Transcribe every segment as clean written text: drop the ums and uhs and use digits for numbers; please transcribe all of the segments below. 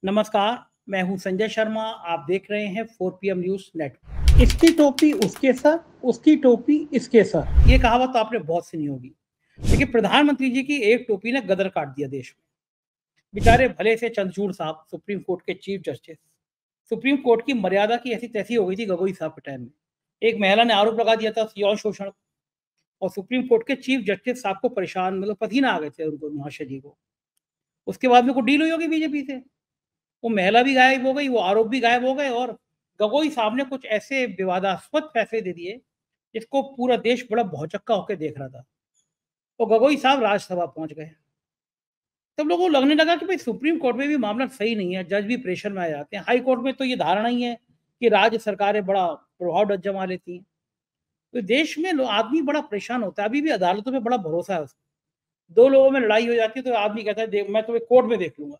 नमस्कार, मैं हूं संजय शर्मा। आप देख रहे हैं 4 PM न्यूज़ नेटवर्क। इसकी टोपी उसके सर, उसकी टोपी इसके सर। ये कहावत तो आपने बहुत सुनी होगी। देखिए, प्रधानमंत्री जी की एक टोपी ने गदर काट दिया देश में। बेचारे भले से चंद्रचूड़ साहब, सुप्रीम कोर्ट के चीफ जस्टिस। सुप्रीम कोर्ट की मर्यादा की ऐसी तैसी हो गई थी गगोई साहब के टाइम में। एक महिला ने आरोप लगा दिया था यौन शोषण, और सुप्रीम कोर्ट के चीफ जस्टिस साहब को परेशान, मतलब पसीना आ गए थे उनको, महाशय जी को। उसके बाद में कोई डील हुई होगी बीजेपी से। वो महिला भी गायब हो गई, वो आरोप भी गायब हो गए, और गगोई साहब ने कुछ ऐसे विवादास्पद फैसले दे दिए जिसको पूरा देश बड़ा भौचक्का होकर देख रहा था। तो गगोई साहब राज्यसभा पहुंच गए। तब लोगों को लगने लगा कि भाई सुप्रीम कोर्ट में भी मामला सही नहीं है, जज भी प्रेशर में आ जाते हैं। हाई कोर्ट में तो ये धारणा ही है कि राज्य सरकारें बड़ा प्रभाव जमा लेती हैं। तो देश में आदमी बड़ा परेशान होता है। अभी भी अदालतों में बड़ा भरोसा है उसको। दो लोगों में लड़ाई हो जाती है तो आदमी कहता है मैं तुम्हें कोर्ट में देख लूंगा।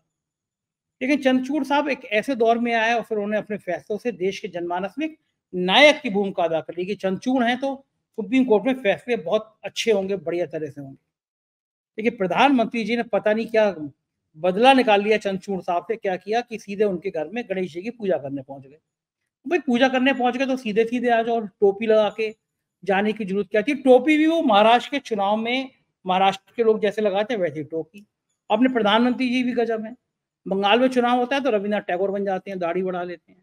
लेकिन चंद्रचूड़ साहब एक ऐसे दौर में आए और फिर उन्होंने अपने फैसलों से देश के जनमानस में एक नायक की भूमिका अदा कर ली कि चंद्रचूड़ हैं तो सुप्रीम कोर्ट में फैसले बहुत अच्छे होंगे, बढ़िया तरह से होंगे। देखिए, प्रधानमंत्री जी ने पता नहीं क्या बदला निकाल लिया चंद्रचूड़ साहब से। क्या किया कि सीधे उनके घर में गणेश जी की पूजा करने पहुंच गए। भाई, पूजा करने पहुंच गए तो सीधे सीधे आ जाओ, टोपी लगा के जाने की जरूरत क्या थी। टोपी भी वो महाराष्ट्र के चुनाव में महाराष्ट्र के लोग जैसे लगाते हैं वैसी टोपी। अपने प्रधानमंत्री जी भी गजब है। बंगाल में चुनाव होता है तो रविन्द्रनाथ टैगोर बन जाते हैं, दाढ़ी बढ़ा लेते हैं।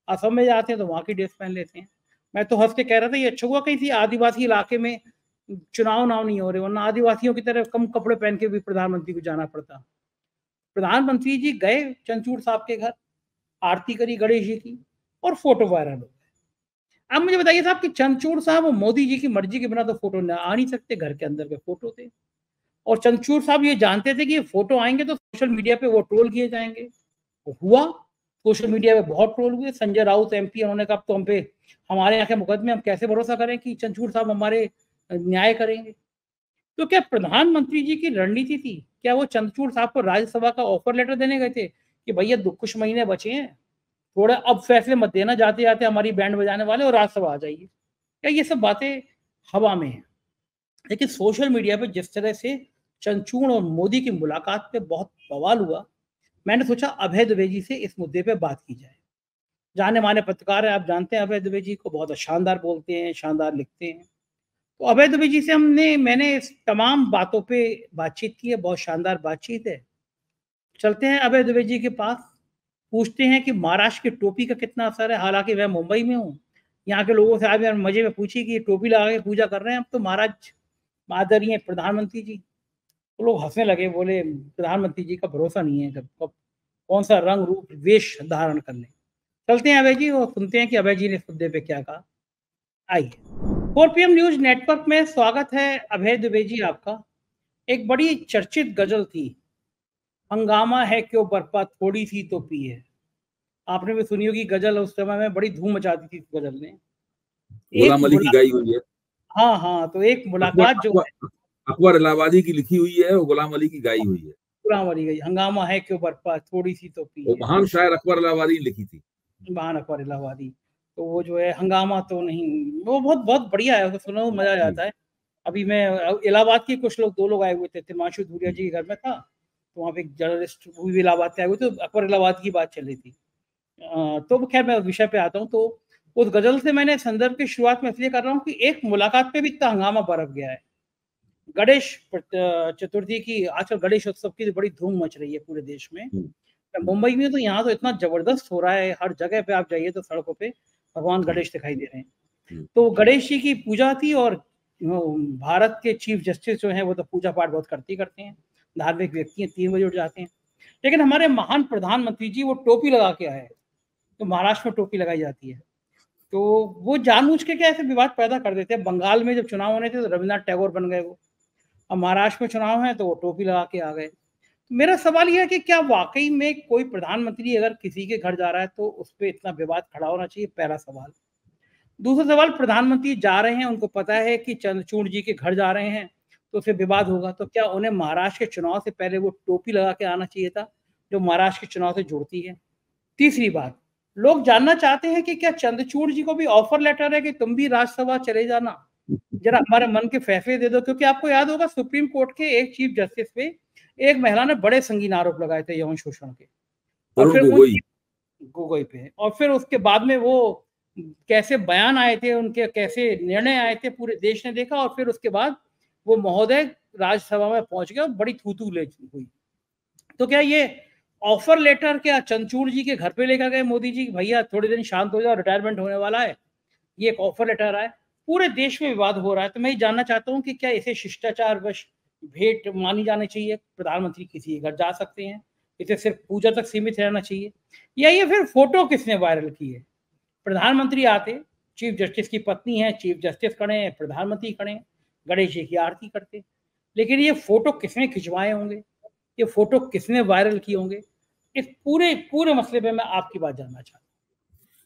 असम में जाते हैं तो वहां की ड्रेस पहन लेते हैं। मैं तो हंस के कह रहा था ये अच्छा हुआ कहीं सी आदिवासी इलाके में चुनाव नाव नहीं हो रहे, वरना आदिवासियों की तरह कम कपड़े पहन के भी प्रधानमंत्री को जाना पड़ता। प्रधानमंत्री जी गए चंद्रचूड़ साहब के घर, आरती करी गणेश जी की, और फोटो वायरल हो गए। अब मुझे बताइए साहब कि चंद्रचूड़ साहब और मोदी जी की मर्जी के बिना तो फोटो आ नहीं सकते, घर के अंदर के फोटो थे। और चंद्रचूड़ साहब ये जानते थे कि ये फोटो आएंगे तो सोशल मीडिया पे वो ट्रोल किए जाएंगे। हुआ, सोशल मीडिया पे बहुत ट्रोल हुए। संजय राउत MP, उन्होंने कहा तो हम पे हमारे यहाँ के मुकदमे, हम कैसे भरोसा करें कि चंद्रचूड़ साहब हमारे न्याय करेंगे। तो क्या प्रधानमंत्री जी की रणनीति थी? क्या वो चंद्रचूड़ साहब को राज्यसभा का ऑफर लेटर देने गए थे कि भैया कुछ महीने बचे हैं, थोड़ा अब फैसले मत देना, जाते जाते हमारी बैंड बजाने वाले और राज्यसभा आ जाइए? क्या ये सब बातें हवा में है? लेकिन सोशल मीडिया पे जिस तरह से चंद्रचूड़ और मोदी की मुलाकात पे बहुत बवाल हुआ, मैंने सोचा अभय दुबे जी से इस मुद्दे पे बात की जाए। जाने माने पत्रकार है, आप जानते हैं अभय दुबे जी को, बहुत शानदार बोलते हैं, शानदार लिखते हैं। तो अभय दुबे जी से मैंने इस तमाम बातों पे बातचीत की है, बहुत शानदार बातचीत है। चलते हैं अभय दुबे जी के पास, पूछते हैं कि महाराष्ट्र की टोपी का कितना असर है। हालांकि मैं मुंबई में हूँ, यहाँ के लोगों से आज मैं मजे में पूछी कि टोपी लगा के पूजा कर रहे हैं अब तो महाराज, आदरणीय प्रधानमंत्री जी। तो लोग हंसने लगे, बोले प्रधानमंत्री जी का भरोसा नहीं है कब कौन सा रंग रूप वेश धारण कर लें। चलते हैं अभय जी और सुनते हैं कि अभय जी ने इस मुद्दे पे क्या कहा। आइए, 4 PM न्यूज नेटवर्क में स्वागत है अभय दुबे जी आपका। एक बड़ी चर्चित गजल थी, हंगामा है क्यों बरपा थोड़ी सी तो पी है। आपने भी सुनी होगी गजल, उस समय में बड़ी धूम मचा दी थी इस गजल ने। एक गुलाम अली की गाई हुई है। हाँ हाँ, तो एक मुलाकात जो है अकबर इलाहाबादी की लिखी हुई है और गुलाम अली की गाई हुई है। गुलाम अली गई, हंगामा है क्यों बरपा थोड़ी सी तो पी वो है। महान शायर अकबर इलाहाबादी ने लिखी थी। महान अकबर इलाहाबादी। तो वो जो है हंगामा तो नहीं, वो बहुत बहुत बढ़िया है, उसको सुनो मजा आ जाता है। अभी मैं इलाहाबाद के कुछ लोग, 2 लोग आए हुए थे, तिरमाशु धूरिया जी के घर में था, तो वहाँ पे एक जर्नलिस्ट वो भी इलाहाबाद से आए हुए थे, तो अकबर इलाहाबाद की बात चल रही थी। तो खैर मैं विषय पे आता हूँ। तो उस गजल से मैंने संदर्भ की शुरुआत में इसलिए कर रहा हूँ कि एक मुलाकात पे भी इतना हंगामा बरप गया है। गणेश चतुर्थी की, आजकल गणेश उत्सव की बड़ी धूम मच रही है पूरे देश में। मुंबई में तो यहाँ तो इतना जबरदस्त हो रहा है, हर जगह पे आप जाइए तो सड़कों पे भगवान गणेश दिखाई दे रहे हैं। तो गणेश जी की पूजा थी, और भारत के चीफ जस्टिस जो हैं वो तो पूजा पाठ बहुत करते हैं, धार्मिक व्यक्ति हैं, 3 बजे उठ जाते हैं। लेकिन हमारे महान प्रधानमंत्री जी वो टोपी लगा के आए, तो महाराष्ट्र में टोपी लगाई जाती है, तो वो जानबूझ के क्या ऐसे विवाद पैदा कर देते हैं। बंगाल में जब चुनाव होने थे तो रविन्द्रनाथ टैगोर बन गए वो, अब महाराष्ट्र में चुनाव है तो वो टोपी लगा के आ गए। मेरा सवाल यह है कि क्या वाकई में कोई प्रधानमंत्री अगर किसी के घर जा रहा है तो उस पर इतना विवाद खड़ा होना चाहिए? पहला सवाल। दूसरा सवाल, प्रधानमंत्री जा रहे हैं, उनको पता है कि चंद्रचूड़ जी के घर जा रहे हैं तो उससे विवाद होगा, तो क्या उन्हें महाराष्ट्र के चुनाव से पहले वो टोपी लगा के आना चाहिए था जो महाराष्ट्र के चुनाव से जुड़ती है? तीसरी बात, लोग जानना चाहते हैं कि क्या चंद्रचूड़ जी को भी ऑफर लेटर है कि तुम भी राज्यसभा चले जाना, जरा हमारे मन के फैसले दे दो। क्योंकि आपको याद होगा सुप्रीम कोर्ट के एक चीफ जस्टिस पे एक महिला ने बड़े संगीन आरोप लगाए थे यौन शोषण के, और फिर गोगोई पे, और फिर उसके बाद में वो कैसे बयान आए थे उनके, कैसे निर्णय आए थे, पूरे देश ने देखा। और फिर उसके बाद वो महोदय राज्यसभा में पहुंच गए और बड़ी थू-थू हुई। तो क्या ये ऑफर लेटर क्या चंद्रचूड़ जी के घर पे लेकर गए मोदी जी, भैया थोड़े दिन शांत हो जाओ, रिटायरमेंट होने वाला है, ये एक ऑफर लेटर आया? पूरे देश में विवाद हो रहा है। तो मैं ये जानना चाहता हूँ कि क्या इसे शिष्टाचारवश भेंट मानी जानी चाहिए, प्रधानमंत्री किसी के घर जा सकते हैं, इसे सिर्फ पूजा तक सीमित रहना चाहिए, या ये फिर फोटो किसने वायरल की है? प्रधानमंत्री आते, चीफ जस्टिस की पत्नी है, चीफ जस्टिस खड़े हैं, प्रधानमंत्री खड़े हैं, गणेश जी की आरती करते, लेकिन ये फोटो किसने खिंचवाए होंगे, ये फोटो किसने वायरल किए होंगे? इस पूरे पूरे मसले पे मैं आपकी बात जानना चाहता हूँ।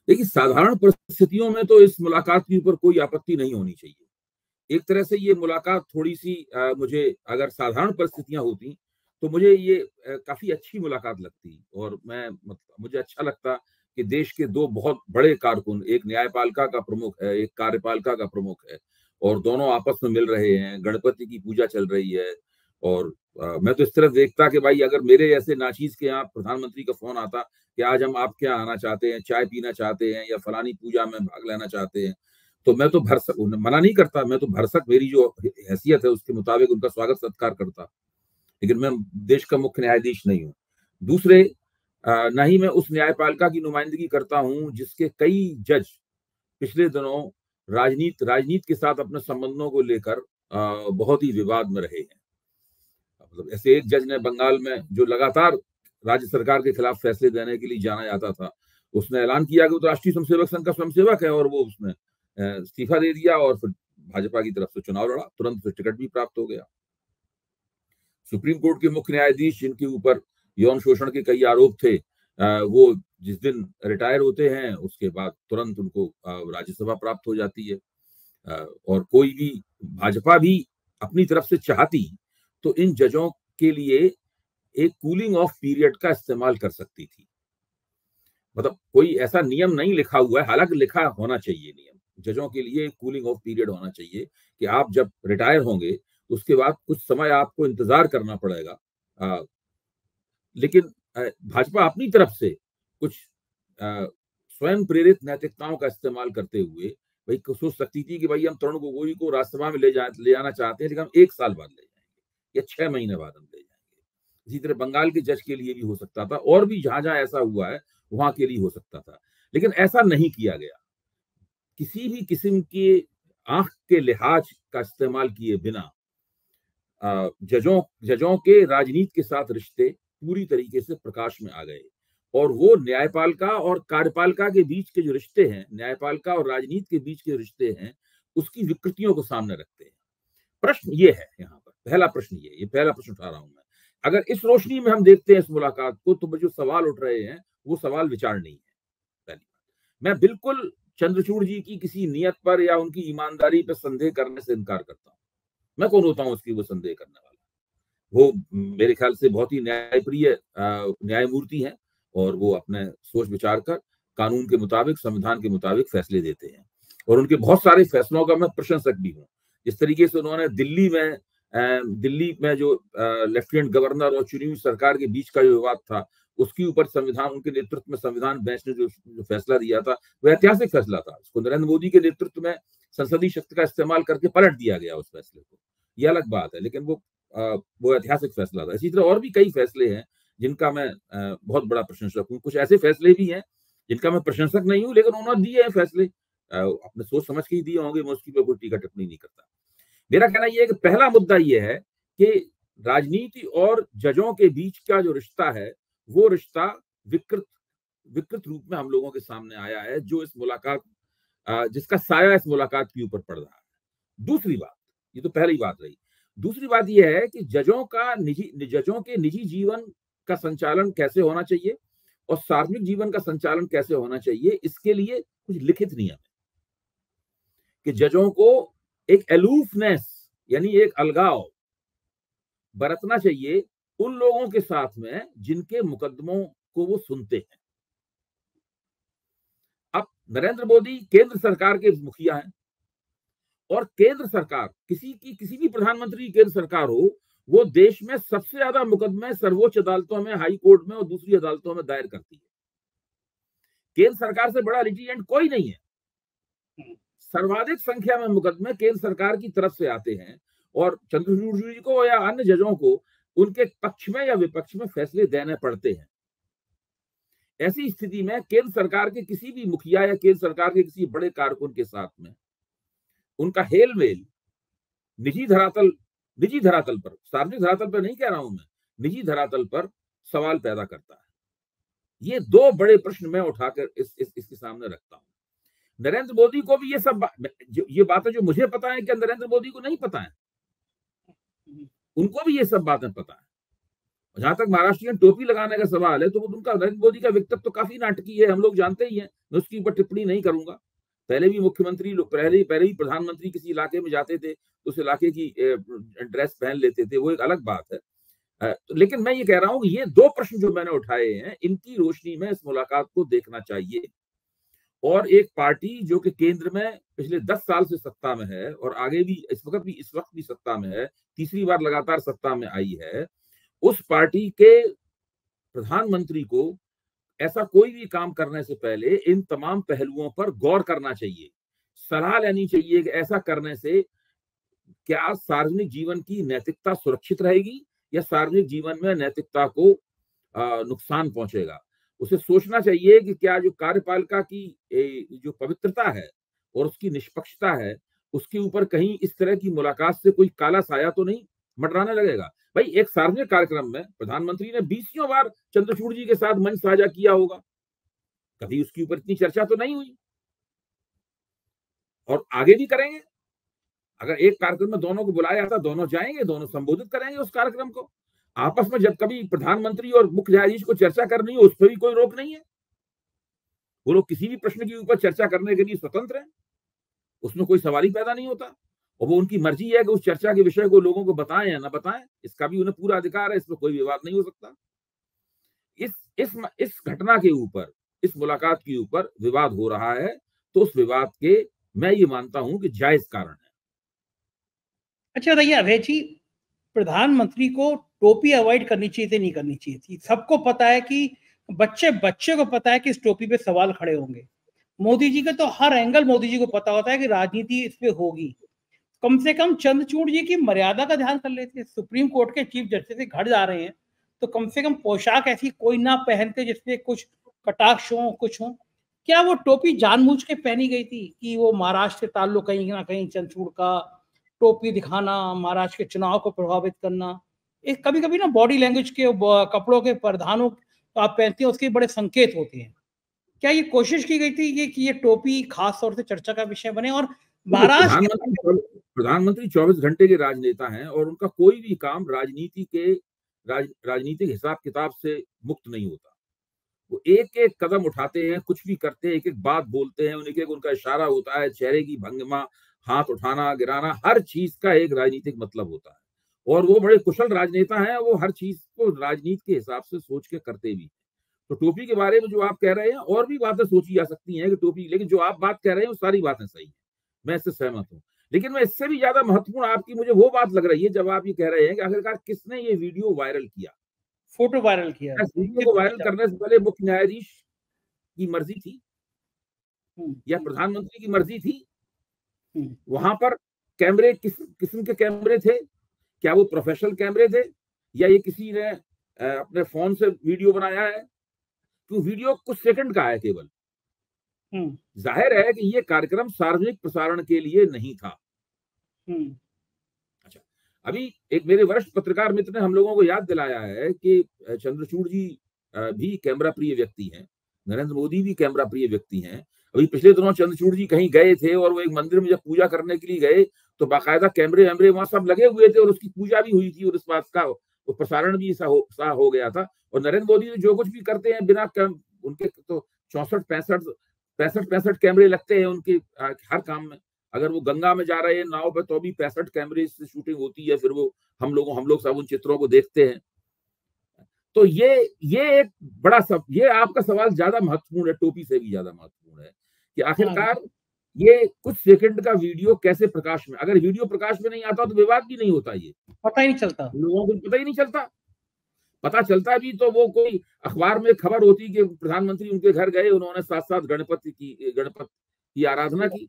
देखिए, साधारण परिस्थितियों में तो इस मुलाकात के ऊपर कोई आपत्ति नहीं होनी चाहिए। एक तरह से ये मुलाकात थोड़ी सी मुझे, अगर साधारण परिस्थितियां होती तो मुझे ये काफी अच्छी मुलाकात लगती, और मुझे अच्छा लगता कि देश के दो बहुत बड़े कारकुन, एक न्यायपालिका का प्रमुख है, एक कार्यपालिका का प्रमुख है, और दोनों आपस में मिल रहे हैं, गणपति की पूजा चल रही है। और मैं तो इस तरह देखता कि भाई, अगर मेरे ऐसे नाचीज के यहाँ प्रधानमंत्री का फोन आता कि आज हम आपके यहाँ आना चाहते हैं, चाय पीना चाहते हैं, या फलानी पूजा में भाग लेना चाहते हैं, तो मैं तो भरसक मना नहीं करता, मैं तो भरसक, मेरी जो हैसियत है उसके मुताबिक उनका स्वागत सत्कार करता। लेकिन मैं देश का मुख्य न्यायाधीश नहीं हूँ। दूसरे, न ही मैं उस न्यायपालिका की नुमाइंदगी करता हूँ जिसके कई जज पिछले दिनों राजनीति के साथ अपने संबंधों को लेकर बहुत ही विवाद में रहे हैं। मतलब ऐसे एक जज ने बंगाल में, जो लगातार राज्य सरकार के खिलाफ फैसले देने के लिए जाना जाता था, उसने ऐलान किया कि वो तो राष्ट्रीय स्वयंसेवक संघ का स्वयंसेवक है, और वो उसने इस्तीफा दे दिया और फिर भाजपा की तरफ से चुनाव लड़ा, तुरंत टिकट भी प्राप्त हो गया। सुप्रीम कोर्ट के मुख्य न्यायाधीश, जिनके ऊपर यौन शोषण के कई आरोप थे, वो जिस दिन रिटायर होते हैं उसके बाद तुरंत उनको राज्यसभा प्राप्त हो जाती है। और कोई भी, भाजपा भी अपनी तरफ से चाहती तो इन जजों के लिए एक कूलिंग ऑफ पीरियड का इस्तेमाल कर सकती थी। मतलब कोई ऐसा नियम नहीं लिखा हुआ है, हालांकि लिखा होना चाहिए नियम, जजों के लिए एक कूलिंग ऑफ पीरियड होना चाहिए कि आप जब रिटायर होंगे उसके बाद कुछ समय आपको इंतजार करना पड़ेगा। लेकिन भाजपा अपनी तरफ से कुछ स्वयं प्रेरित नैतिकताओं का इस्तेमाल करते हुए भाई सोच सकती थी कि भाई हम तरुण गोगोई को राज्यसभा में ले जाना चाहते हैं, लेकिन हम 1 साल बाद ले जाएंगे या 6 महीने बाद हम ले जाएंगे। इसी तरह बंगाल के जज के लिए भी हो सकता था, और भी जहां जहां ऐसा हुआ है वहां के लिए हो सकता था, लेकिन ऐसा नहीं किया गया। किसी भी किस्म के आंख के लिहाज का इस्तेमाल किए बिना जजों के राजनीति के साथ रिश्ते पूरी तरीके से प्रकाश में आ गए, और वो न्यायपालिका और कार्यपालिका के बीच के जो रिश्ते हैं, न्यायपालिका और राजनीति के बीच के रिश्ते हैं, उसकी विकृतियों को सामने रखते हैं। प्रश्न ये है, यहाँ पर पहला प्रश्न ये पहला प्रश्न उठा रहा हूं मैं। अगर इस रोशनी में हम देखते हैं इस मुलाकात को, तो जो सवाल उठ रहे हैं वो सवाल विचार नहीं है। पहली बात, मैं बिल्कुल चंद्रचूड़ जी की किसी नियत पर या उनकी ईमानदारी पर संदेह करने से इनकार करता हूँ। मैं कौन होता हूँ उसकी वो संदेह करने वाला? वो मेरे ख्याल से बहुत ही न्यायप्रिय न्यायमूर्ति हैं, और वो अपने सोच विचार कर कानून के मुताबिक, संविधान के मुताबिक फैसले देते हैं, और उनके बहुत सारे फैसलों का मैं प्रशंसक भी हूँ। जिस तरीके से उन्होंने दिल्ली में जो लेफ्टिनेंट गवर्नर और चुनी हुई सरकार के बीच का जो विवाद था, उसके ऊपर संविधान, उनके नेतृत्व में संविधान बेंच ने जो फैसला दिया था, वह ऐतिहासिक फैसला था। उसको नरेंद्र मोदी के नेतृत्व में संसदीय शक्ति का इस्तेमाल करके पलट दिया गया उस फैसले को, यह अलग बात है, लेकिन वो ऐतिहासिक फैसला था। इसी तरह और भी कई फैसले हैं जिनका मैं बहुत बड़ा प्रशंसक हूँ। कुछ ऐसे फैसले भी हैं जिनका मैं प्रशंसक नहीं हूँ, लेकिन उन्होंने दिए हैं फैसले, अपने सोच समझ के ही दिए होंगे, मैं उसकी कोई टीका टिप्पणी नहीं करता। मेरा कहना यह है कि पहला मुद्दा यह है कि राजनीति और जजों के बीच का जो रिश्ता है, वो रिश्ता विकृत रूप में हम लोगों के सामने आया है, जो इस मुलाकात, जिसका साया इस मुलाकात के ऊपर पड़ रहा है। दूसरी बात, ये तो पहली बात रही। दूसरी बात यह है कि जजों के निजी जीवन का संचालन कैसे होना चाहिए और सार्वजनिक जीवन का संचालन कैसे होना चाहिए, इसके लिए कुछ लिखित नियम है कि जजों को एक अलूफनेस, यानी एक अलगाव बरतना चाहिए उन लोगों के साथ में जिनके मुकदमों को वो सुनते हैं। अब नरेंद्र मोदी केंद्र सरकार के मुखिया हैं, और केंद्र सरकार, किसी भी प्रधानमंत्री की केंद्र सरकार हो, वो देश में सबसे ज्यादा मुकदमे सर्वोच्च अदालतों में, हाई कोर्ट में और दूसरी अदालतों में दायर करती है। केंद्र सरकार से बड़ा लिटिगेंट कोई नहीं है। सर्वाधिक संख्या में मुकदमे केंद्र सरकार की तरफ से आते हैं और चंद्रचूड़ जी को या अन्य जजों को उनके पक्ष में या विपक्ष में फैसले देने पड़ते हैं। ऐसी स्थिति में केंद्र सरकार के किसी भी मुखिया या केंद्र सरकार के किसी बड़े कारकुन के साथ में उनका हेल मेल निजी धरातल पर, सार्वजनिक धरातल पर नहीं कह रहा हूं मैं, निजी धरातल पर सवाल पैदा करता है। ये दो बड़े प्रश्न मैं उठाकर इसके सामने रखता हूं। नरेंद्र मोदी को भी ये बातें जो मुझे पता है, क्या नरेंद्र मोदी को नहीं पता है? उनको भी ये सब बातें पता है। जहां तक महाराष्ट्र टोपी लगाने का सवाल है, तो उनका नरेंद्र मोदी का व्यक्तित्व तो काफी नाटकीय है, हम लोग जानते ही हैं, मैं उसके ऊपर टिप्पणी नहीं करूंगा। पहले भी मुख्यमंत्री लोग, पहले ही प्रधानमंत्री किसी इलाके में जाते थे तो उस इलाके की ड्रेस पहन लेते थे, वो एक अलग बात है। लेकिन मैं ये कह रहा हूं कि ये दो प्रश्न जो मैंने उठाए हैं, इनकी रोशनी में इस मुलाकात को देखना चाहिए। और एक पार्टी जो कि केंद्र में पिछले 10 साल से सत्ता में है और आगे भी इस वक्त भी सत्ता में है, तीसरी बार लगातार सत्ता में आई है, उस पार्टी के प्रधानमंत्री को ऐसा कोई भी काम करने से पहले इन तमाम पहलुओं पर गौर करना चाहिए, सलाह लेनी चाहिए कि ऐसा करने से क्या सार्वजनिक जीवन की नैतिकता सुरक्षित रहेगी या सार्वजनिक जीवन में नैतिकता को नुकसान पहुंचेगा। उसे सोचना चाहिए कि क्या जो कार्यपालिका की जो पवित्रता है और उसकी निष्पक्षता है, उसके ऊपर कहीं इस तरह की मुलाकात से कोई काला साया तो नहीं मंडराने लगेगा। भाई, एक सार्वजनिक कार्यक्रम में प्रधानमंत्री ने 20 बार चंद्रचूड़ जी के साथ मंच साझा किया होगा, कभी उसके ऊपर इतनी चर्चा तो नहीं हुई, और आगे भी करेंगे। अगर एक कार्यक्रम में दोनों को बुलाया जाता, दोनों जाएंगे, दोनों संबोधित करेंगे उस कार्यक्रम को। आपस में जब कभी प्रधानमंत्री और मुख्य न्यायाधीश को चर्चा करनी हो, उस पर भी कोई रोक नहीं है। वो लोग किसी भी प्रश्न के ऊपर चर्चा करने के लिए स्वतंत्र हैं, उसमें कोई सवाल ही पैदा नहीं होता। और वो उनकी मर्जी है कि उस चर्चा के विषय को लोगों को बताएं या ना बताएं, इसका भी उन्हें पूरा अधिकार है, इसमें कोई विवाद नहीं हो सकता। इस घटना के ऊपर, इस मुलाकात के ऊपर विवाद हो रहा है, तो उस विवाद के मैं ये मानता हूं कि जायज कारण है। अच्छा भैया, अभय जी, प्रधानमंत्री को टोपी अवॉइड करनी चाहिए थी, नहीं करनी चाहिए थी? सबको पता है कि बच्चे को पता है कि इस टोपी पे सवाल खड़े होंगे। मोदी जी का तो हर एंगल मोदी जी को पता होता है कि राजनीति इस पे होगी। कम से कम चंद्रचूड़ जी की मर्यादा का ध्यान कर लेते। सुप्रीम कोर्ट के चीफ जस्टिस से घर जा रहे हैं तो कम से कम पोशाक ऐसी कोई ना पहनते जिसपे कुछ कटाक्ष हो, कुछ हो। क्या वो टोपी जानबूझ के पहनी गई थी कि वो महाराष्ट्र से ताल्लुक कहीं ना कहीं चंद्रचूड़ का टोपी दिखाना, महाराष्ट्र के चुनाव को प्रभावित करना? एक कभी कभी ना बॉडी लैंग्वेज के कपड़ों के परिधानों आप पहनते हैं, उसके बड़े संकेत होते हैं। क्या ये कोशिश की गई थी कि ये टोपी खास तौर से चर्चा का विषय बने? और महाराष्ट्र प्रधानमंत्री 24 घंटे के राजनेता हैं और उनका कोई भी काम राजनीतिक हिसाब किताब से मुक्त नहीं होता। वो एक एक कदम उठाते हैं, कुछ भी करते हैं, एक एक बात बोलते हैं, एक एक उनका इशारा होता है, चेहरे की भंगिमा, हाथ उठाना गिराना, हर चीज का एक राजनीतिक मतलब होता है। और वो बड़े कुशल राजनेता हैं, वो हर चीज को राजनीति के हिसाब से सोच के करते भी। तो टोपी के बारे में जो आप कह रहे हैं, और भी बातें सोची जा सकती हैं कि टोपी, लेकिन जो आप बात कह रहे हैं वो सारी बातें सही है, मैं इससे सहमत हूँ। लेकिन मैं इससे भी ज्यादा महत्वपूर्ण आपकी मुझे वो बात लग रही है जब आप ये कह रहे हैं कि आखिरकार किसने ये वीडियो वायरल किया, फोटो वायरल किया। इस वीडियो को वायरल करने से पहले मुख्य न्यायाधीश की मर्जी थी या प्रधानमंत्री की मर्जी थी? वहां पर कैमरे किस किस्म के कैमरे थे? क्या वो प्रोफेशनल कैमरे थे या ये किसी ने अपने फोन से वीडियो बनाया है? क्यों वीडियो कुछ सेकंड का है केवल। जाहिर है कि ये कार्यक्रम सार्वजनिक प्रसारण के लिए नहीं था। अच्छा, अभी एक मेरे वरिष्ठ पत्रकार मित्र ने हम लोगों को याद दिलाया है कि चंद्रचूड़ जी भी कैमरा प्रिय व्यक्ति हैं, नरेंद्र मोदी भी कैमरा प्रिय व्यक्ति हैं। अभी पिछले दिनों चंद्रचूड़ जी कहीं गए थे और वो एक मंदिर में जब पूजा करने के लिए गए तो बाकायदा कैमरे वैमरे वहां सब लगे हुए थे और उसकी पूजा भी हुई थी और इस बात का वो प्रसारण भी ऐसा हो गया था। और नरेंद्र मोदी जो कुछ भी करते हैं बिना उनके तो 65 कैमरे लगते हैं उनके हर काम में। अगर वो गंगा में जा रहे हैं नाव पे तो भी 65 कैमरे से शूटिंग होती है, फिर वो हम लोग सब उन चित्रों को देखते हैं। तो ये एक बड़ा ये आपका सवाल ज्यादा महत्वपूर्ण है, टोपी से भी ज्यादा महत्वपूर्ण है कि आखिरकार ये कुछ सेकंड का वीडियो कैसे प्रकाश में, अगर वीडियो प्रकाश में नहीं आता तो विवाद भी नहीं होता, ये पता ही नहीं चलता, लोगों को पता ही नहीं चलता। पता चलता भी तो वो कोई अखबार में खबर होती कि प्रधानमंत्री उनके घर गए, उन्होंने साथ साथ गणपति की आराधना की,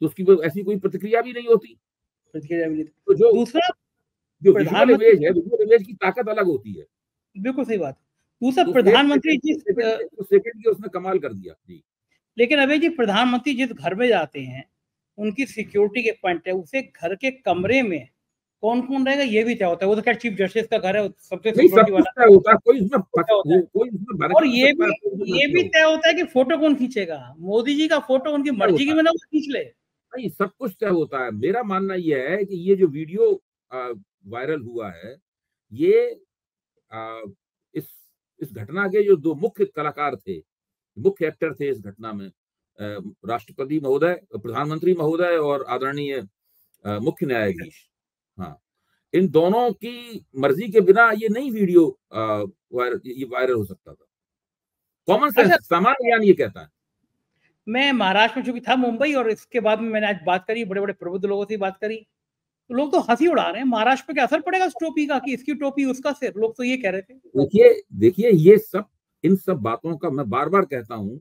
तो उसकी ऐसी कोई प्रतिक्रिया भी नहीं होती। प्रतिक्रिया भी नहीं। तो जो दूसरा, जो विजुअल इमेज है, विजुअल इमेज की ताकत अलग होती है। बिल्कुल सही बात। दूसरा, तो प्रधानमंत्री जिस सेकंड की उसने कमाल कर दिया जी। लेकिन अभय जी, प्रधानमंत्री जिस घर में जाते हैं, उनकी सिक्योरिटी के पॉइंट है, उसे घर के कमरे में कौन कौन रहेगा ये भी तय होता है। वो तो खैर चीफ जस्टिस का घर है, सबसे सिक्योरिटी वाला तय होता है, कोई इसमें और ये भी तय होता है कि फोटो कौन खींचेगा। मोदी जी का फोटो उनकी मर्जी की बिना वो खींच ले, नहीं, सब कुछ तय होता है। मेरा मानना यह है कि ये जो वीडियो वायरल हुआ है, ये इस घटना के जो 2 मुख्य कलाकार थे, मुख्य एक्टर थे इस घटना में, राष्ट्रपति महोदय, प्रधानमंत्री महोदय और आदरणीय मुख्य न्यायाधीश, हाँ, इन दोनों की मर्जी के बिना ये नहीं वीडियो वायरल हो सकता था। कॉमन सेंस, सामान्य ज्ञान ये कहता है। मैं महाराष्ट्र में चूंकि था, मुंबई, और इसके बाद में मैंने आज बात करी, बड़े बड़े प्रबुद्ध लोगों से बात करी, तो लोग तो हंसी उड़ा रहे हैं। महाराष्ट्र पे क्या असर पड़ेगा इस टोपी का, कि इसकी टोपी उसका सिर, लोग तो ये कह रहे थे। देखिए ये सब, इन सब बातों का मैं बार बार कहता हूं,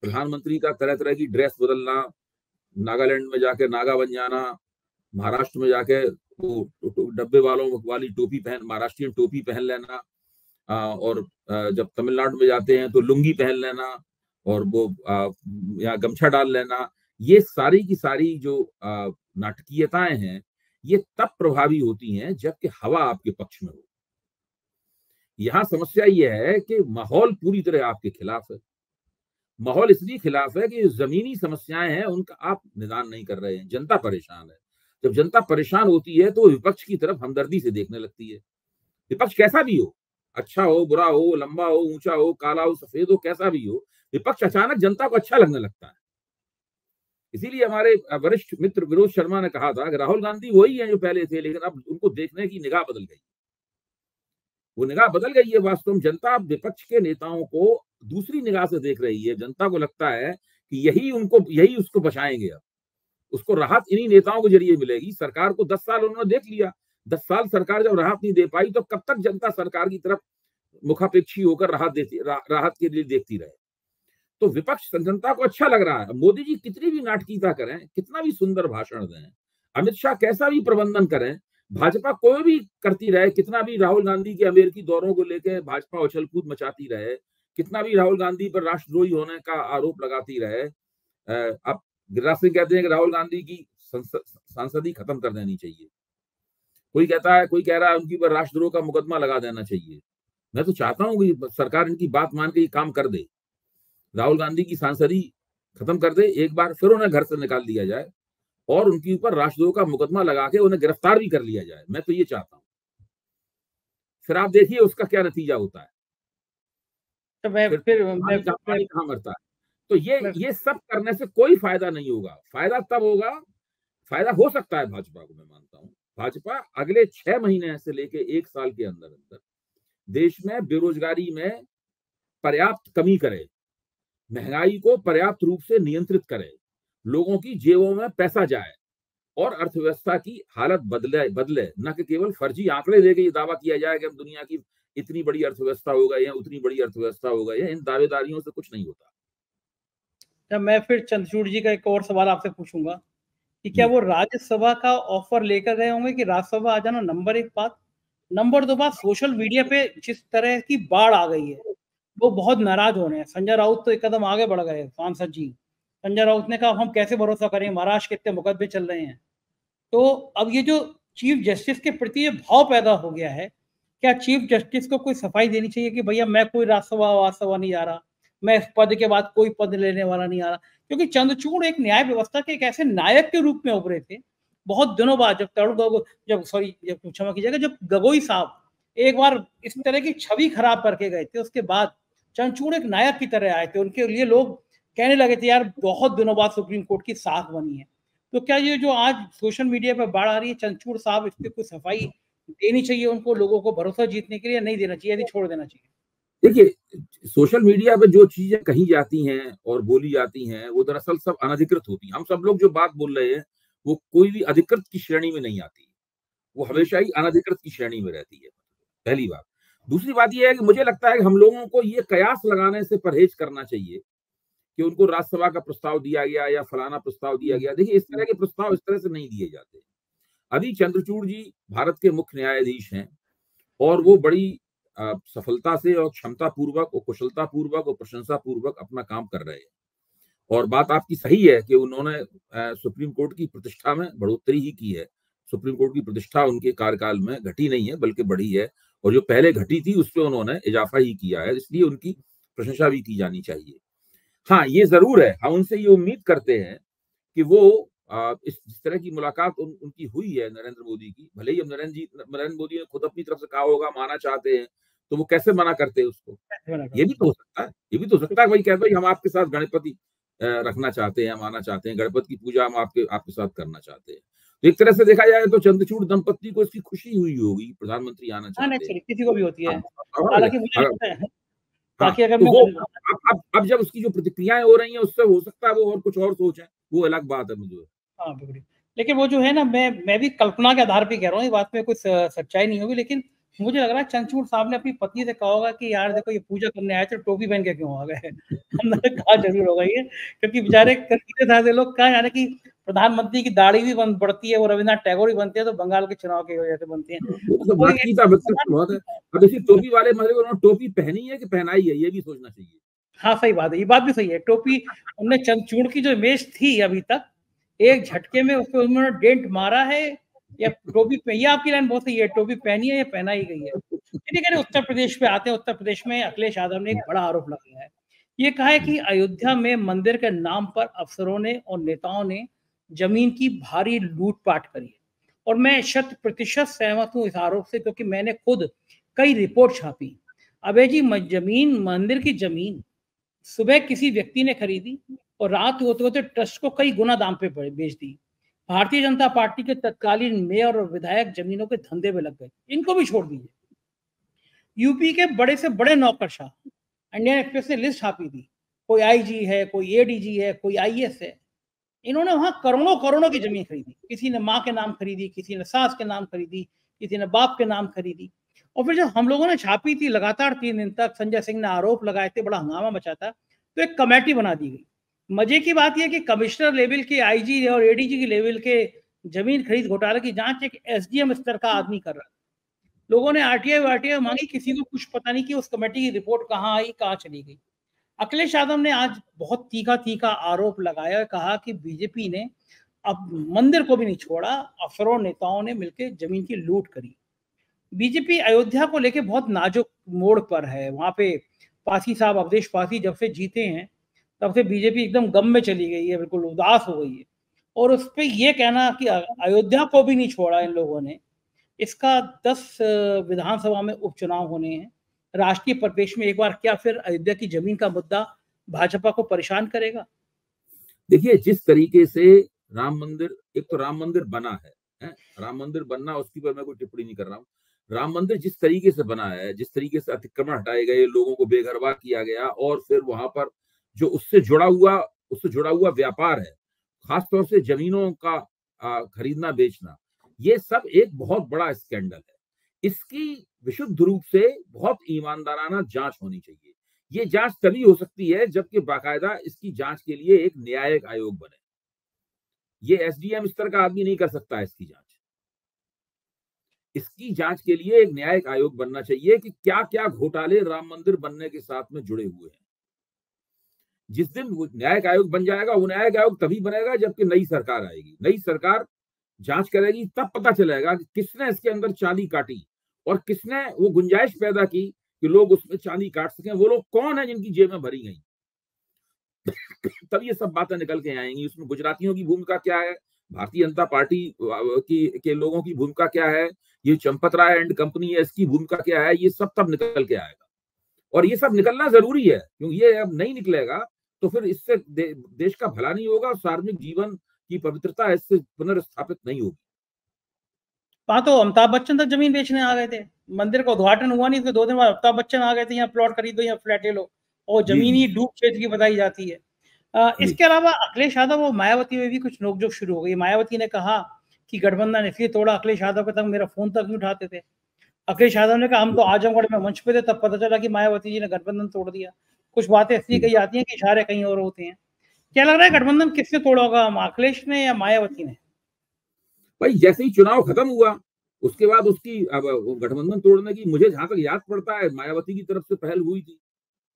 प्रधानमंत्री का तरह तरह की ड्रेस बदलना, नागालैंड में जाके नागा बन जाना, महाराष्ट्र में जाके वो डब्बे वालों वाली टोपी पहन, महाराष्ट्रीयन टोपी पहन लेना, और जब तमिलनाडु में जाते हैं तो लुंगी पहन लेना, और वो यहाँ गमछा डाल लेना, ये सारी की सारी जो नाटकीयताएं हैं, ये तब प्रभावी होती हैं जबकि हवा आपके पक्ष में हो। यहाँ समस्या ये है कि माहौल पूरी तरह आपके खिलाफ है। माहौल इसलिए खिलाफ है कि जमीनी समस्याएं हैं उनका आप निदान नहीं कर रहे हैं, जनता परेशान है। जब जनता परेशान होती है तो विपक्ष की तरफ हमदर्दी से देखने लगती है। विपक्ष कैसा भी हो, अच्छा हो, बुरा हो, लंबा हो, ऊंचा हो, काला हो, सफेद हो, कैसा भी हो, विपक्ष अचानक जनता को अच्छा लगने लगता है। इसीलिए हमारे वरिष्ठ मित्र विनोद शर्मा ने कहा था कि राहुल गांधी वही है जो पहले थे, लेकिन अब उनको देखने की निगाह बदल गई। वो निगाह बदल गई है। वास्तव में जनता विपक्ष के नेताओं को दूसरी निगाह से देख रही है। जनता को लगता है कि यही उसको बचाएंगे। अब उसको राहत इन्हीं नेताओं के जरिए मिलेगी। सरकार को 10 साल उन्होंने देख लिया, 10 साल सरकार जब राहत नहीं दे पाई तो कब तक जनता सरकार की तरफ मुखापेक्षी होकर राहत के लिए देखती रहे। तो विपक्ष जनता को अच्छा लग रहा है। मोदी जी कितनी भी नाटकीयता करें, कितना भी सुंदर भाषण दें, अमित शाह कैसा भी प्रबंधन करें, भाजपा कोई भी करती रहे, कितना भी राहुल गांधी के अमेरिकी दौरों को लेकर भाजपा उछल कूद मचाती रहे, कितना भी राहुल गांधी पर राष्ट्रद्रोही होने का आरोप लगाती रहे, अब गिरिराज सिंह कहते हैं कि राहुल गांधी की सांसदी खत्म कर देनी चाहिए। कोई कह रहा है उनकी पर राष्ट्रद्रोह का मुकदमा लगा देना चाहिए। मैं तो चाहता हूं कि सरकार इनकी बात मान के ये काम कर दे, राहुल गांधी की सांसदी खत्म कर दे एक बार, फिर उन्हें घर से निकाल दिया जाए और उनके ऊपर राष्ट्रद्रोह का मुकदमा लगा के उन्हें गिरफ्तार भी कर लिया जाए। मैं तो ये चाहता हूं। फिर आप देखिए उसका क्या नतीजा होता है। तो मैं कहां मरता है। तो ये सब करने से कोई फायदा नहीं होगा। फायदा तब होगा, फायदा हो सकता है भाजपा को। मैं मानता हूं भाजपा अगले 6 महीने से लेके 1 साल के अंदर अंदर देश में बेरोजगारी में पर्याप्त कमी करे, महंगाई को पर्याप्त रूप से नियंत्रित करे, लोगों की जेबों में पैसा जाए और अर्थव्यवस्था की हालत बदले, न कि केवल फर्जी आंकड़े देके ये दावा किया जाए कि हम दुनिया की इतनी बड़ी अर्थव्यवस्था हो गई है, उतनी बड़ी अर्थव्यवस्था हो गई है। इन दावेदारियों से कुछ नहीं होता। मैं फिर चंद्रचूड़ जी का एक और सवाल आपसे पूछूंगा कि क्या वो राज्यसभा का ऑफर लेकर गए होंगे कि राज्यसभा आ जाना, नंबर 1 बात। नंबर 2 बात, सोशल मीडिया पे जिस तरह की बाढ़ आ गई है, वो बहुत नाराज हो रहे हैं। संजय राउत तो एक कदम आगे बढ़ गए, सांसद जी। संजय राउत ने कहा हम कैसे भरोसा करें, महाराष्ट्र के इतने मुकदमे चल रहे हैं। तो अब ये जो चीफ जस्टिस के प्रति ये भाव पैदा हो गया है, क्या चीफ जस्टिस को कोई सफाई देनी चाहिए कि भैया मैं कोई राज्यसभा नहीं जा रहा, मैं इस पद के बाद कोई पद लेने वाला नहीं आ रहा। क्योंकि चंद्रचूड़ एक न्याय व्यवस्था के एक ऐसे नायक के रूप में उभरे थे बहुत दिनों बाद, जब क्षमा कीजिएगा, जब गगोई साहब एक बार इस तरह की छवि खराब करके गए थे, उसके बाद चंद्रचूड़ एक नायक की तरह आए थे। उनके लिए लोग कहने लगे थे यार बहुत दिनों बाद सुप्रीम कोर्ट की साख बनी है। तो क्या ये जो आज सोशल मीडिया पर बाढ़ आ रही है, चंद्रचूड़ साहब, इस पर कोई सफाई देनी चाहिए उनको, लोगों को भरोसा जीतने के लिए, नहीं देना चाहिए, यदि छोड़ देना चाहिए? देखिए, सोशल मीडिया पे जो चीजें कही जाती हैं और बोली जाती हैं वो दरअसल सब अनधिकृत होती हैं। हम सब लोग जो बात बोल रहे हैं वो कोई भी अधिकृत की श्रेणी में नहीं आती, वो हमेशा ही अनधिकृत की श्रेणी में रहती है, पहली बात। दूसरी बात ये है कि मुझे लगता है कि हम लोगों को ये कयास लगाने से परहेज करना चाहिए कि उनको राज्यसभा का प्रस्ताव दिया गया या फलाना प्रस्ताव दिया गया। देखिए, इस तरह के प्रस्ताव इस तरह से नहीं दिए जाते। अभी चंद्रचूड़ जी भारत के मुख्य न्यायाधीश हैं और वो बड़ी सफलता से और क्षमता पूर्वक और कुशलता पूर्वक और प्रशंसा पूर्वक अपना काम कर रहे हैं। और बात आपकी सही है कि उन्होंने सुप्रीम कोर्ट की प्रतिष्ठा में बढ़ोतरी ही की है। सुप्रीम कोर्ट की प्रतिष्ठा उनके कार्यकाल में घटी नहीं है बल्कि बढ़ी है, और जो पहले घटी थी उस पर उन्होंने इजाफा ही किया है, इसलिए उनकी प्रशंसा भी की जानी चाहिए। हाँ, ये जरूर है, हम उनसे ये उम्मीद करते हैं कि वो इस जिस तरह की मुलाकात उनकी हुई है नरेंद्र मोदी की, भले ही अब नरेंद्र मोदी ने खुद अपनी तरफ से कहा होगा माना चाहते हैं, तो वो कैसे मना करते हैं उसको? ये भी तो हो सकता है, ये भी तो हो सकता है भाई कहते हैं हम आपके साथ गणपति रखना चाहते हैं, माना चाहते हैं, गणपति की पूजा हम आपके आपके साथ करना चाहते हैं। तो एक तरह से देखा जाए तो चंद्रचूड़ दंपत्ति को इसकी खुशी हुई होगी, प्रधानमंत्री आना हाँ, चाहते हैं। किसी को भी होती है। हाँ, हालाँकि मुझे लगता है, हाँ, बाकी अगर तो मैं वो अब जब उसकी जो प्रतिक्रियाएं हो रही हैं उससे हो सकता है वो और कुछ और सोचे, वो अलग बात है मुझे। हाँ, बिल्कुल। लेकिन वो जो है ना, मैं भी कल्पना के आधार पे कह रहा हूँ, ये बात में कुछ सच्चाई नहीं होगी, लेकिन मुझे लग रहा है चंद्रचूड़ साहब ने अपनी पत्नी से कहा होगा कि यार देखो ये पूजा करने आए थे, टोपी पहन के क्यों आ गए? हमने कहा ज़रूर होगा ये, क्योंकि बेचारे सीधे साधे लोग कहाँ जाने कि प्रधानमंत्री की दाढ़ी भी बन बढ़ती है, वो रवीन्द्रनाथ टैगोर भी बनते हैं, तो बंगाल के चुनाव की वजह से बनती हैं। वो तो कोई बात की था, व्यक्तित्व बहुत है। अब देखिए टोपी वाले मतलब उन्होंने टोपी पहनी है कि पहनाई है, ये भी सोचना चाहिए। हाँ, सही बात है, ये बात भी सही है। टोपी उनने चंद्रचूड़ की जो इमेज थी अभी तक, एक झटके में उसपे उन्होंने डेंट मारा है या टोपी पे, ये आपकी लाइन बहुत सही है, टोपी पहनी है या पहनाई गई है। लेकिन उत्तर प्रदेश पे आते हैं, उत्तर प्रदेश में अखिलेश यादव ने एक बड़ा आरोप लगाया है। ये कहा है कि अयोध्या में मंदिर के नाम पर अफसरों ने और नेताओं ने जमीन की भारी लूट-पाट करी है। और मैं शत प्रतिशत सहमत हूँ इस आरोप से, क्योंकि मैंने खुद कई रिपोर्ट छापी। अबे जी जमीन, मंदिर की जमीन सुबह किसी व्यक्ति ने खरीदी और रात होते-होते ट्रस्ट को कई गुना दाम पे बेच दी। भारतीय जनता पार्टी के तत्कालीन मेयर और विधायक जमीनों के धंधे में लग गए। इनको भी छोड़ दीजिए। यूपी के बड़े से बड़े नौकरशाह, इंडियन एक्सप्रेस ने लिस्ट छापी थी। कोई आईजी है, कोई एडीजी है, कोई आईएएस है। इन्होंने वहां करोड़ों-करोड़ों की जमीन खरीदी। किसी ने माँ के नाम खरीदी, किसी ने सास के नाम खरीदी, किसी ने बाप के नाम खरीदी। और फिर जब हम लोगों ने छापी थी लगातार 3 दिन तक, संजय सिंह ने आरोप लगाए थे, बड़ा हंगामा मचा था, तो एक कमेटी बना दी गई। मजे की बात यह कि कमिश्नर लेवल के आईजी और एडीजी के लेवल के जमीन खरीद घोटाले की जांच एक एसडीएम स्तर का आदमी कर रहा है। लोगों ने आरटीआई वारटीआई मांगी, किसी को कुछ पता नहीं कि उस कमेटी की रिपोर्ट कहाँ आई, कहाँ चली गई। अखिलेश यादव ने आज बहुत तीखा-तीखा आरोप लगाया और कहा कि बीजेपी ने अब मंदिर को भी नहीं छोड़ा, अफसरों नेताओं ने मिलकर जमीन की लूट करी। बीजेपी अयोध्या को लेके बहुत नाजुक मोड़ पर है। वहां पे पासी साहब, अवधेश पासी जब से जीते हैं तब से बीजेपी एकदम गम में चली गई है, बिल्कुल उदास हो गई है। और उस पे ये कहना कि अयोध्या को भी नहीं छोड़ा इन लोगों ने, इसका 10 विधानसभा में उपचुनाव होने हैं। राष्ट्रीय परिप्रेक्ष्य में एक बार क्या फिर अयोध्या की जमीन का मुद्दा भाजपा को परेशान करेगा? देखिए जिस तरीके से राम मंदिर, एक तो राम मंदिर बना है? राम मंदिर बनना उसकी पर मैं कोई टिप्पणी नहीं कर रहा हूँ। राम मंदिर जिस तरीके से बना है, जिस तरीके से अतिक्रमण हटाए गए, लोगों को बेघरवा किया गया और फिर वहां पर जो उससे जुड़ा हुआ व्यापार है, खासतौर से जमीनों का खरीदना बेचना, ये सब एक बहुत बड़ा स्कैंडल है। इसकी विशुद्ध रूप से बहुत ईमानदाराना जांच होनी चाहिए। ये जांच तभी हो सकती है जबकि बाकायदा इसकी जांच के लिए एक न्यायिक आयोग बने। ये एसडीएम स्तर का आदमी नहीं कर सकता है इसकी जांच। इसकी जांच के लिए एक न्यायिक आयोग बनना चाहिए कि क्या-क्या घोटाले राम मंदिर बनने के साथ में जुड़े हुए हैं। जिस दिन वो न्यायिक आयोग बन जाएगा, वो न्यायिक आयोग तभी बनेगा जबकि नई सरकार आएगी। नई सरकार जांच करेगी, तब पता चलेगा कि किसने इसके अंदर चांदी काटी और किसने वो गुंजाइश पैदा की कि लोग उसमें चांदी काट सकें। वो लोग कौन है जिनकी जेबें भरी गई? तब ये सब बातें निकल के आएंगी। उसमें गुजरातियों की भूमिका क्या है, भारतीय जनता पार्टी की के लोगों की भूमिका क्या है, ये चंपत राय एंड कंपनी है, इसकी भूमिका क्या है, ये सब तब निकल के आएगा। और ये सब निकलना जरूरी है, क्योंकि ये अब नहीं निकलेगा तो फिर इससे देश का भला नहीं होगा, सार्वजनिक जीवन की पवित्रता इससे पुनर्स्थापित नहीं होगी। वहां तो अमिताभ बच्चन तक जमीन बेचने आ गए थे। मंदिर का उद्घाटन हुआ नहीं, तो 2 दिन बाद अमिताभ बच्चन आ गए थे, यहाँ प्लॉट खरीदो, यहाँ फ्लैट ले लो, और जमीन ही डूब क्षेत्र की बताई जाती है। इसके अलावा अखिलेश यादव और मायावती में भी कुछ नोकझोंक शुरू हो गई। मायावती ने कहा कि गठबंधन इसलिए तोड़ा, अखिलेश यादव के तक मेरा फोन तक नहीं उठाते थे। अखिलेश यादव ने कहा हम तो आजमगढ़ में मंच पे थे, तब पता चला कि मायावती जी ने गठबंधन तोड़ दिया। कुछ बातें इसलिए कही जाती हैं कि इशारे कहीं और होते हैं। क्या लग रहा है गठबंधन किसने तोड़ा होगा, अखिलेश ने या मायावती ने? भाई जैसे ही चुनाव खत्म हुआ उसके बाद उसकी गठबंधन तोड़ने की, मुझे जहां तक याद पड़ता है, मायावती की तरफ से पहल हुई थी।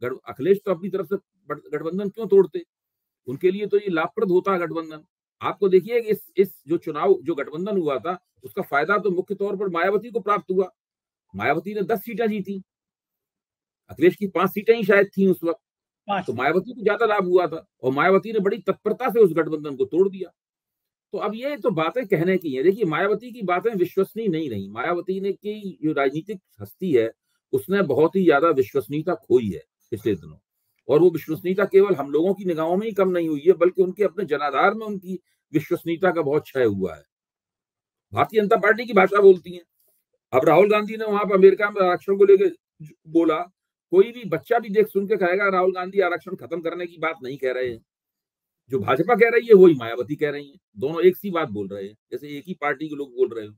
अखिलेश तो अपनी तरफ से गठबंधन क्यों तोड़ते? उनके लिए तो ये लाभप्रद होता है गठबंधन। आपको देखिए कि इस जो चुनाव जो गठबंधन हुआ था उसका फायदा तो मुख्य तौर पर मायावती को प्राप्त हुआ। मायावती ने 10 सीटें जीती, अखिलेश की 5 सीटें ही शायद थी उस वक्त, तो मायावती को ज्यादा लाभ हुआ था और मायावती ने बड़ी तत्परता से उस गठबंधन को तोड़ दिया। तो अब ये तो बातें कहने की है। देखिए मायावती की बातें विश्वसनीय नहीं रही। मायावती ने की जो राजनीतिक हस्ती है उसने बहुत ही ज्यादा विश्वसनीयता खोई है पिछले दिनों, और वो विश्वसनीयता केवल हम लोगों की निगाहों में ही कम नहीं हुई है, बल्कि उनके अपने जनाधार में उनकी विश्वसनीयता का बहुत क्षय हुआ है। भारतीय जनता पार्टी की भाषा बोलती है। अब राहुल गांधी ने वहां पर अमेरिका में आरक्षण को लेकर बोला, कोई भी बच्चा भी देख सुन के कहेगा राहुल गांधी आरक्षण खत्म करने की बात नहीं कह रहे हैं। जो भाजपा कह रही है वही मायावती कह रही है, दोनों एक सी बात बोल रहे हैं, जैसे एक ही पार्टी के लोग बोल रहे हो।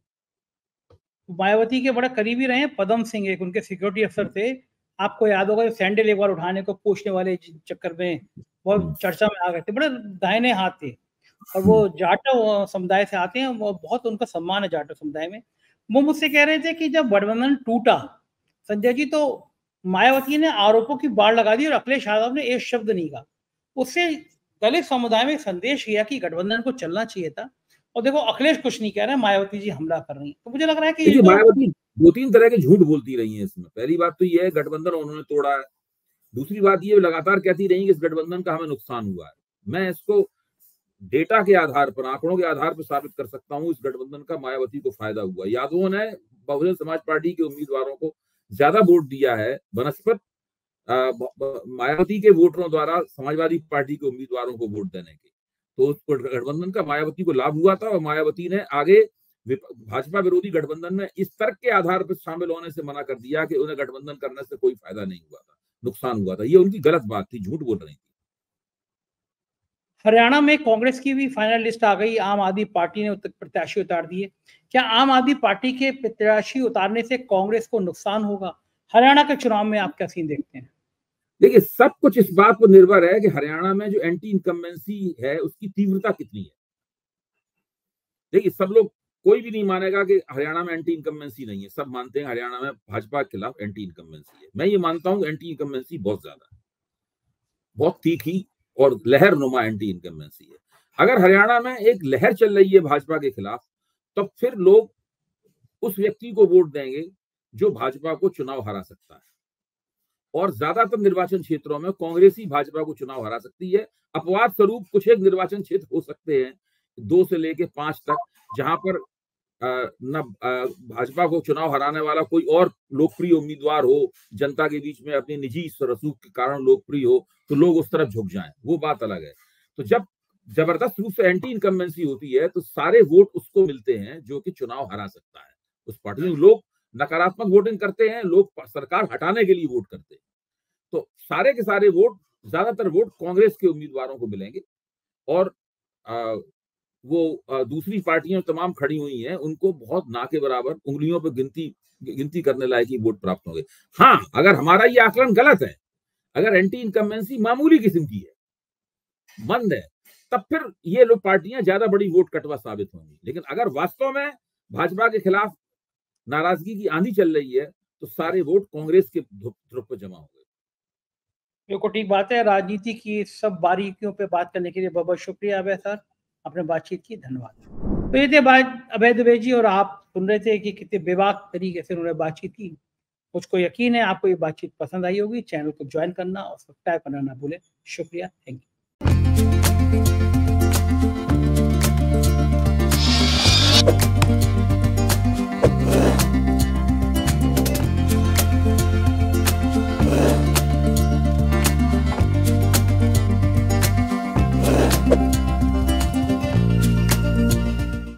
मायावती के बड़े करीबी रहे हैं पदम सिंह, एक उनके सिक्योरिटी अफसर थे। आपको याद होगा सैंडल एक बार उठाने को पूछने वाले चक्कर में बहुत चर्चा में आ गए थे। बड़े दाहिने हाथ थे और वो जाटो समुदाय से आते हैं, वो बहुत उनका सम्मान है जाटो समुदाय में। वो मुझसे कह रहे थे कि जब गठबंधन टूटा संजय जी, तो मायावती ने आरोपों की बाढ़ लगा दी और अखिलेश यादव ने एक शब्द नहीं कहा। उससे दलित समुदाय में संदेश किया कि गठबंधन को चलना चाहिए था, और देखो अखिलेश कुछ नहीं कह रहे, मायावती जी हमला कर रही है। तो मुझे लग रहा है कि तो मायावती 2-3 तरह के झूठ बोलती रही है इसमें। पहली बात तो ये है गठबंधन उन्होंने तोड़ा है, दूसरी बात ये लगातार कहती रही कि इस गठबंधन का हमें नुकसान हुआ है। मैं इसको डेटा के आधार पर, आंकड़ों के आधार पर साबित कर सकता हूं, इस गठबंधन का मायावती को फायदा हुआ। यादवों ने बहुजन समाज पार्टी के उम्मीदवारों को ज्यादा वोट दिया है बनस्पत मायावती के वोटरों द्वारा समाजवादी पार्टी के उम्मीदवारों को वोट देने के। तो उस गठबंधन का मायावती को लाभ हुआ था और मायावती ने आगे भाजपा विरोधी गठबंधन में इस तर्क के आधार पर शामिल होने से मना कर दिया कि उन्हें गठबंधन करने से कोई फायदा नहीं हुआ था, नुकसान हुआ था। ये उनकी गलत बात थी, झूठ बोल रही थी। हरियाणा में कांग्रेस की भी फाइनल लिस्ट आ गई, आम आदमी पार्टी ने प्रत्याशी उतार दिए। क्या आम आदमी पार्टी के प्रत्याशी उतारने से कांग्रेस को नुकसान होगा? हरियाणा के चुनाव में आप क्या सीन देखते हैं? देखिए सब कुछ इस बात पर निर्भर है कि हरियाणा में जो एंटी इनकम्बेंसी है उसकी तीव्रता कितनी है। देखिए सब लोग, कोई भी नहीं मानेगा कि हरियाणा में एंटी इनकम्बेंसी नहीं है। सब मानते हैं हरियाणा में भाजपा के खिलाफ एंटी इनकम्बेंसी है। मैं ये मानता हूं एंटी इनकम्बेंसी बहुत ज्यादा है, बहुत तीखी और लहरनुमा एंटी इनकम्बेंसी है। अगर हरियाणा में एक लहर चल रही है भाजपा के खिलाफ, तो फिर लोग उस व्यक्ति को वोट देंगे जो भाजपा को चुनाव हरा सकता है, और ज्यादातर निर्वाचन क्षेत्रों में कांग्रेस ही भाजपा को चुनाव हरा सकती है। अपवाद स्वरूप कुछ एक निर्वाचन क्षेत्र हो सकते हैं 2 से लेके 5 तक, जहां पर न भाजपा को चुनाव हराने वाला कोई और लोकप्रिय उम्मीदवार हो, जनता के बीच में अपनी निजी रसूख के कारण लोकप्रिय हो, तो लोग उस तरफ झुक जाएं, वो बात अलग है। तो जब जबरदस्त रूप से एंटी इनकम्बेंसी होती है तो सारे वोट उसको मिलते हैं जो कि चुनाव हरा सकता है उस पार्टी में। लोग नकारात्मक वोटिंग करते हैं, लोग सरकार हटाने के लिए वोट करते हैं। तो सारे के सारे वोट, ज्यादातर वोट कांग्रेस के उम्मीदवारों को मिलेंगे, और वो दूसरी पार्टियां तमाम खड़ी हुई हैं उनको बहुत ना के बराबर उंगलियों पर गिनती करने लायक ही वोट प्राप्त होंगे। हाँ, अगर हमारा ये आकलन गलत है, अगर एंटी इनकम्बेंसी मामूली किस्म की है, मंद है, तब फिर ये लोग पार्टियां ज्यादा बड़ी वोट कटवा साबित होंगी। लेकिन अगर वास्तव में भाजपा के खिलाफ नाराजगी की आंधी चल रही है तो सारे वोट कांग्रेस के ध्रुव पर जमा होंगे। बिल्कुल ठीक बात है। राजनीति की सब बारीकियों पे बात करने के लिए बहुत बहुत शुक्रिया अभय सर, आपने बातचीत की, धन्यवाद। तो ये थे अभय दुबे जी, और आप सुन रहे थे कि कितने बेबाक तरीके से उन्होंने बातचीत की। मुझको यकीन है आपको ये बातचीत पसंद आई होगी। चैनल को ज्वाइन करना और सब्सक्राइब करना ना भूलें। शुक्रिया, थैंक यू।